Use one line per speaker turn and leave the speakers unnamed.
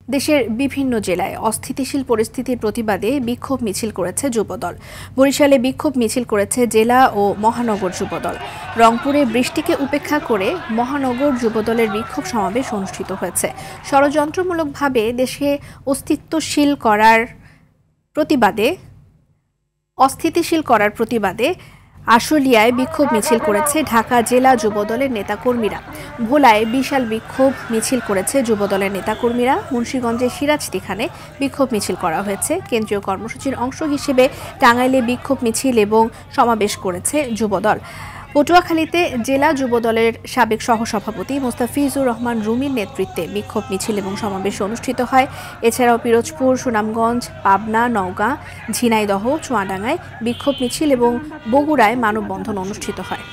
দেশের বিভিন্ন জেলায় অস্থিতিশীল পরিস্থিতির প্রতিবাদে বিক্ষোভ মিছিল করেছে যুবদল। বরিশালে বিক্ষোভ মিছিল করেছে জেলা ও মহানগর যুবদল। রংপুরে বৃষ্টিকে উপেক্ষা করে মহানগর যুবদলের বিক্ষোভ সমাবেশ অনুষ্ঠিত হয়েছে। ষড়যন্ত্রমূলকভাবে দেশে অস্থিতিশীল করার প্রতিবাদে আশুলিয়ায় বিক্ষোভ মিছিল করেছে ঢাকা জেলা যুবদলের নেতাকর্মীরা। ভোলায় বিশাল বিক্ষোভ মিছিল করেছে যুবদলের নেতাকর্মীরা। মুন্সিগঞ্জের সিরাজদিখানে বিক্ষোভ মিছিল করা হয়েছে। কেন্দ্রীয় কর্মসূচির অংশ হিসেবে টাঙ্গাইলে বিক্ষোভ মিছিল এবং সমাবেশ করেছে যুবদল। পটুয়াখালীতে জেলা যুবদলের সাবেক সহসভাপতি মোস্তাফিজুর রহমান রুমির নেতৃত্বে বিক্ষোভ মিছিল এবং সমাবেশ অনুষ্ঠিত হয়। এছাড়াও পিরোজপুর, সুনামগঞ্জ, পাবনা, নওগাঁ, ঝিনাইদহ, চুয়াডাঙ্গায় বিক্ষোভ মিছিল এবং বগুড়ায় মানববন্ধন অনুষ্ঠিত হয়।